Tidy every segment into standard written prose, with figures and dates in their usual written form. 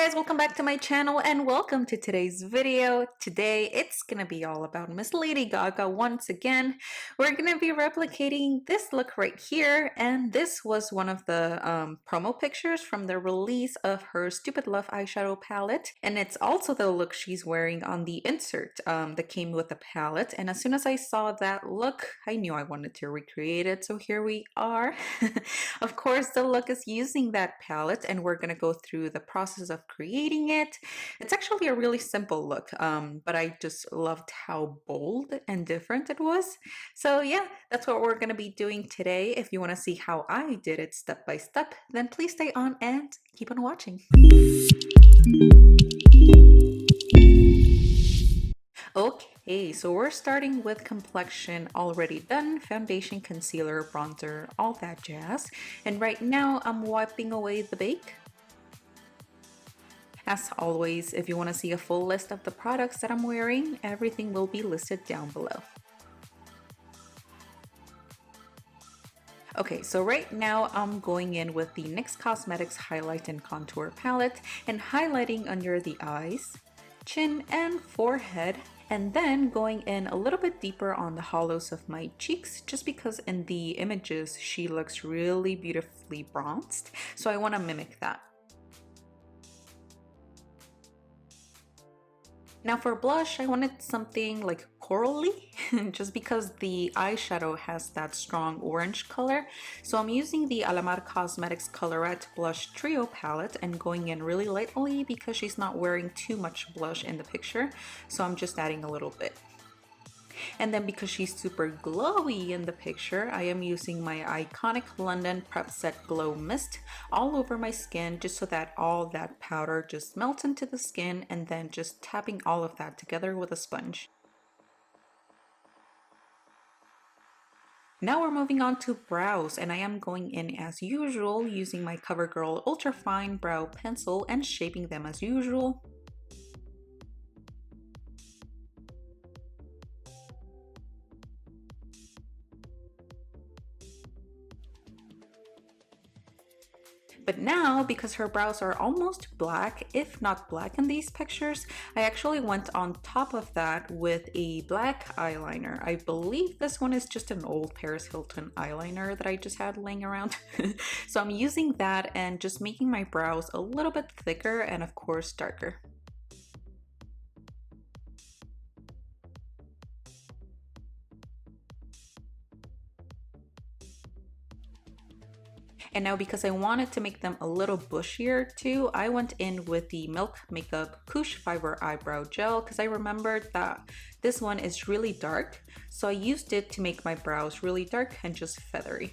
guys, welcome back to my channel and welcome to today's video. Today it's gonna be all about Miss Lady Gaga once again. We're gonna be replicating this look right here, and this was one of the promo pictures from the release of her Stupid Love eyeshadow palette, and it's also the look she's wearing on the insert that came with the palette. And as soon as I saw that look, I knew I wanted to recreate it, so here we are. Of course, the look is using that palette, and we're gonna go through the process of creating it. It's actually a really simple look, but I just loved how bold and different it was. So yeah, that's what we're going to be doing today. If you want to see how I did it step by step, then please stay on and keep on watching. Okay, so we're starting with complexion already done, foundation, concealer, bronzer, all that jazz. And right now I'm wiping away the bake. As always, if you want to see a full list of the products that I'm wearing, everything will be listed down below. Okay, so right now I'm going in with the NYX Cosmetics Highlight and Contour Palette and highlighting under the eyes, chin, and forehead, and then going in a little bit deeper on the hollows of my cheeks, just because in the images she looks really beautifully bronzed, so I want to mimic that. Now for blush, I wanted something like corally, just because the eyeshadow has that strong orange color. So I'm using the Alamar Cosmetics Colorette Blush Trio palette and going in really lightly because she's not wearing too much blush in the picture. So I'm just adding a little bit. And then because she's super glowy in the picture, I am using my iconic London Prep Set Glow Mist all over my skin, just so that all that powder just melts into the skin, and then just tapping all of that together with a sponge. Now we're moving on to brows, and I am going in as usual using my Covergirl Ultra Fine Brow Pencil and shaping them as usual. But now, because her brows are almost black, if not black in these pictures, I actually went on top of that with a black eyeliner. I believe this one is just an old Paris Hilton eyeliner that I just had laying around. So I'm using that and just making my brows a little bit thicker and of course darker. And now because I wanted to make them a little bushier too, I went in with the Milk Makeup Kush Fiber Eyebrow Gel because I remembered that this one is really dark. So I used it to make my brows really dark and just feathery.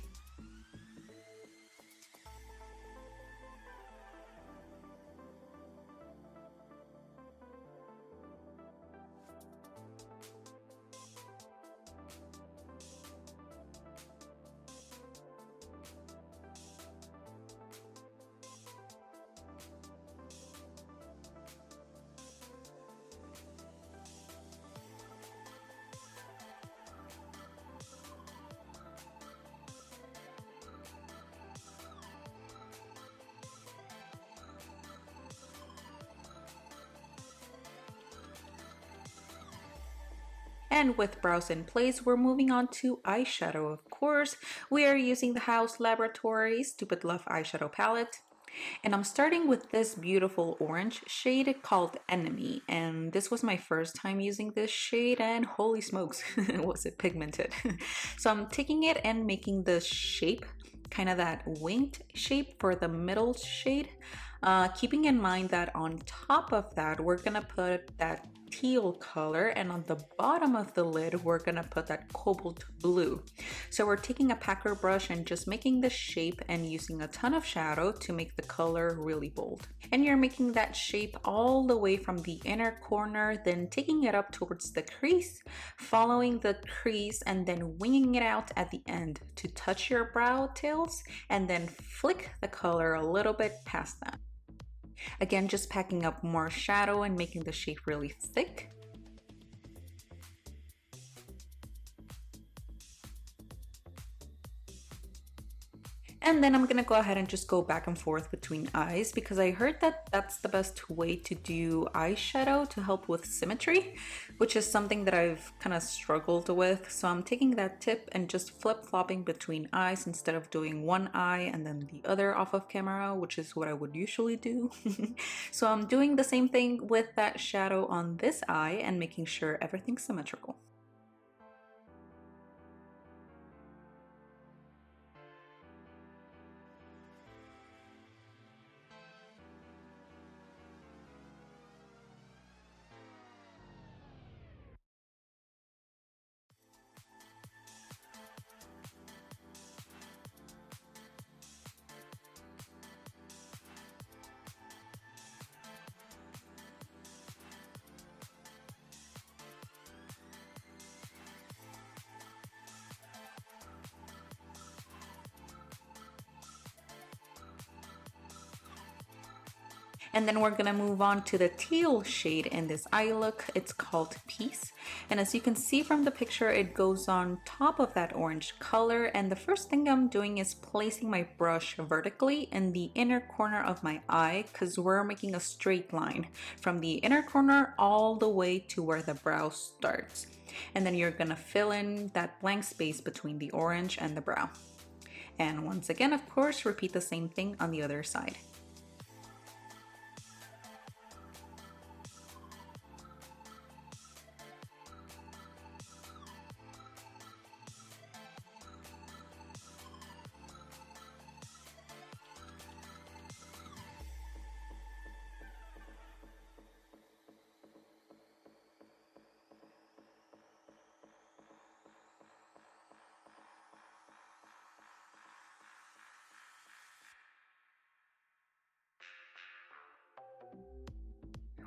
And with brows in place, we're moving on to eyeshadow, of course. We are using the Haus Laboratories Stupid Love eyeshadow palette. And I'm starting with this beautiful orange shade called Enemy. And this was my first time using this shade, and holy smokes, was it pigmented. So I'm taking it and making the shape, kind of that winged shape for the middle shade. Keeping in mind that on top of that, we're gonna put that teal color, and on the bottom of the lid we're gonna put that cobalt blue. So we're taking a packer brush and just making the shape and using a ton of shadow to make the color really bold. And you're making that shape all the way from the inner corner, then taking it up towards the crease, following the crease, and then winging it out at the end to touch your brow tails, and then flick the color a little bit past that. Again, just packing up more shadow and making the shape really thick. And And then I'm gonna go ahead and just go back and forth between eyes because I heard that that's the best way to do eyeshadow to help with symmetry, which is something that I've kind of struggled with. So I'm taking that tip and just flip-flopping between eyes instead of doing one eye and then the other off of camera, which is what I would usually do. So I'm doing the same thing with that shadow on this eye and making sure everything's symmetrical. And then we're gonna move on to the teal shade in this eye look. It's called Peace. And as you can see from the picture, it goes on top of that orange color. And the first thing I'm doing is placing my brush vertically in the inner corner of my eye because we're making a straight line from the inner corner all the way to where the brow starts. And then you're gonna fill in that blank space between the orange and the brow. And once again, of course, repeat the same thing on the other side.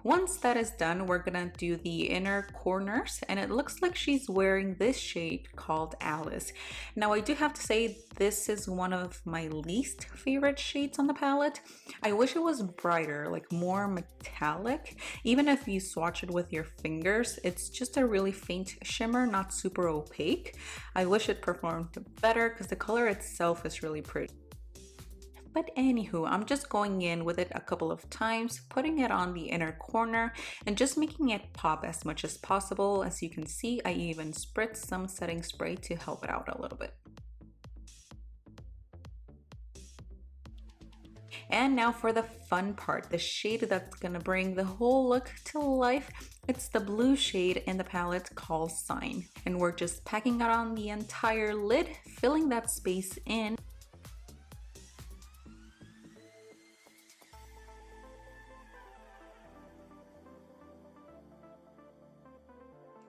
Once that is done, we're gonna do the inner corners, and it looks like she's wearing this shade called Alice. Now I do have to say this is one of my least favorite shades on the palette. I wish it was brighter, like more metallic. Even if you swatch it with your fingers, it's just a really faint shimmer, not super opaque. I wish it performed better because the color itself is really pretty. But anywho, I'm just going in with it a couple of times, putting it on the inner corner and just making it pop as much as possible. As you can see, I even spritzed some setting spray to help it out a little bit. And now for the fun part, the shade that's gonna bring the whole look to life. It's the blue shade in the palette called Sign. And we're just packing it on the entire lid, filling that space in.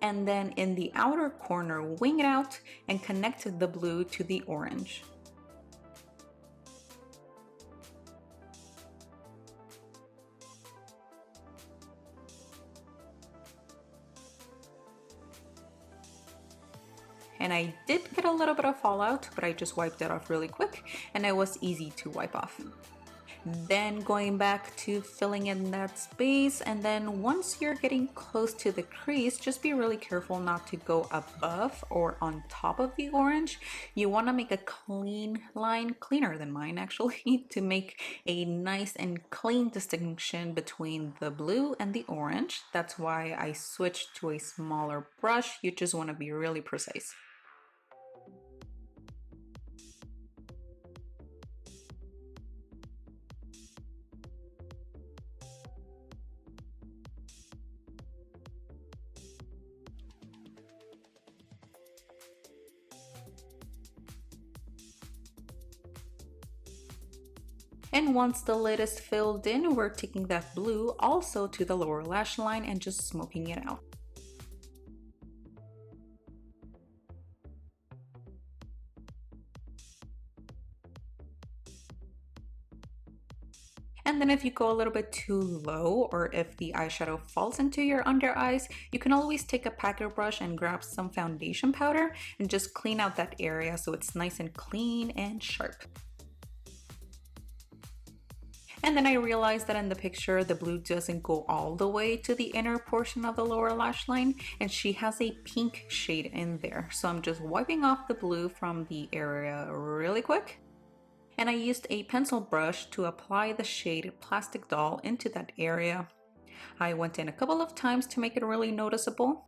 And then in the outer corner, wing it out and connect the blue to the orange. And I did get a little bit of fallout, but I just wiped it off really quick and it was easy to wipe off. Then going back to filling in that space, and then once you're getting close to the crease, just be really careful not to go above or on top of the orange. You want to make a clean line, cleaner than mine actually, to make a nice and clean distinction between the blue and the orange. That's why I switched to a smaller brush. You just want to be really precise. And once the lid is filled in, we're taking that blue also to the lower lash line and just smoking it out. And then if you go a little bit too low, or if the eyeshadow falls into your under eyes, you can always take a packer brush and grab some foundation powder and just clean out that area so it's nice and clean and sharp. And then I realized that in the picture, the blue doesn't go all the way to the inner portion of the lower lash line, and she has a pink shade in there. So I'm just wiping off the blue from the area really quick. And I used a pencil brush to apply the shade Plastic Doll into that area. I went in a couple of times to make it really noticeable.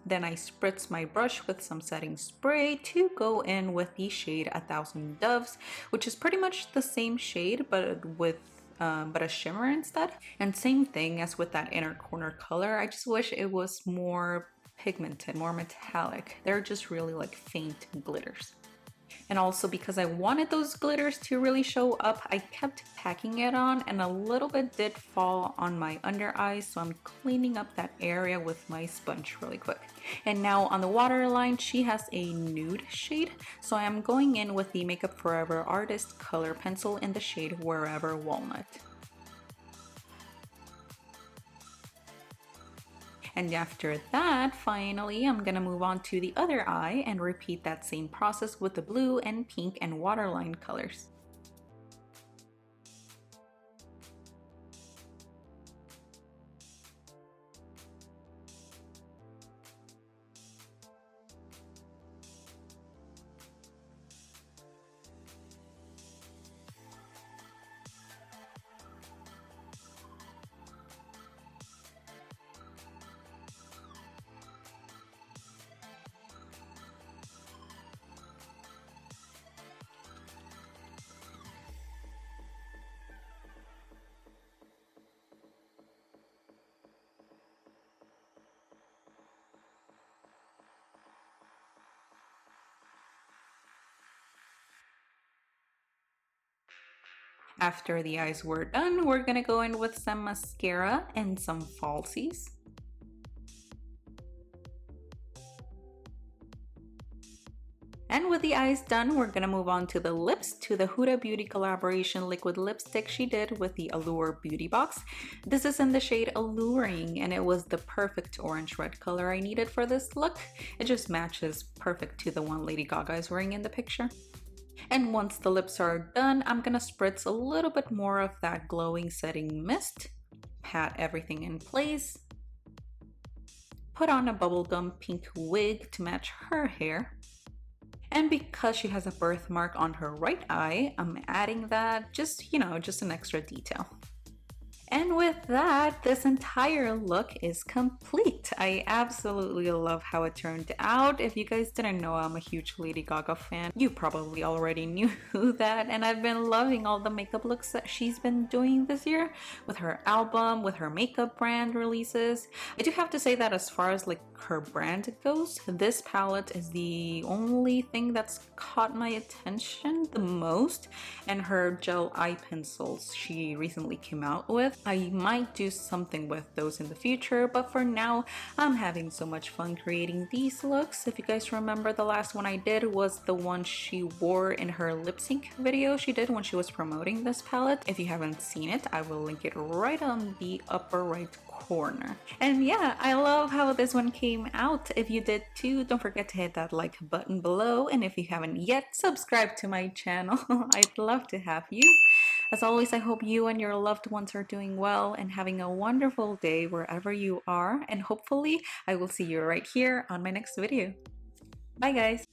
Then I spritz my brush with some setting spray to go in with the shade 1000 Doves, which is pretty much the same shade but with a shimmer instead. And same thing as with that inner corner color, I just wish it was more pigmented, more metallic. They're just really like faint glitters. And also because I wanted those glitters to really show up, I kept packing it on and a little bit did fall on my under eyes, so I'm cleaning up that area with my sponge really quick. And now on the waterline, she has a nude shade, so I am going in with the Makeup Forever Artist Color Pencil in the shade Wherever Walnut. And after that, finally, I'm gonna move on to the other eye and repeat that same process with the blue and pink and waterline colors. After the eyes were done, we're gonna go in with some mascara and some falsies. And with the eyes done, we're gonna move on to the lips, to the Huda Beauty collaboration liquid lipstick she did with the Allure beauty box. This is in the shade Alluring, and it was the perfect orange red color I needed for this look. It just matches perfect to the one Lady Gaga is wearing in the picture. And once the lips are done, I'm gonna spritz a little bit more of that glowing setting mist, pat everything in place, put on a bubblegum pink wig to match her hair. And because she has a birthmark on her right eye, I'm adding that just, just an extra detail. And with that, this entire look is complete. I absolutely love how it turned out. If you guys didn't know, I'm a huge Lady Gaga fan. You probably already knew that. And I've been loving all the makeup looks that she's been doing this year with her album, with her makeup brand releases. I do have to say that as far as like her brand goes, this palette is the only thing that's caught my attention the most. And her gel eye pencils she recently came out with. I might do something with those in the future, but for now, I'm having so much fun creating these looks. If you guys remember, the last one I did was the one she wore in her lip sync video she did when she was promoting this palette. If you haven't seen it, I will link it right on the upper right corner. And yeah, I love how this one came out. If you did too, don't forget to hit that like button below, and if you haven't yet, subscribe to my channel. I'd love to have you. As always, I hope you and your loved ones are doing well and having a wonderful day wherever you are, and hopefully I will see you right here on my next video. Bye guys!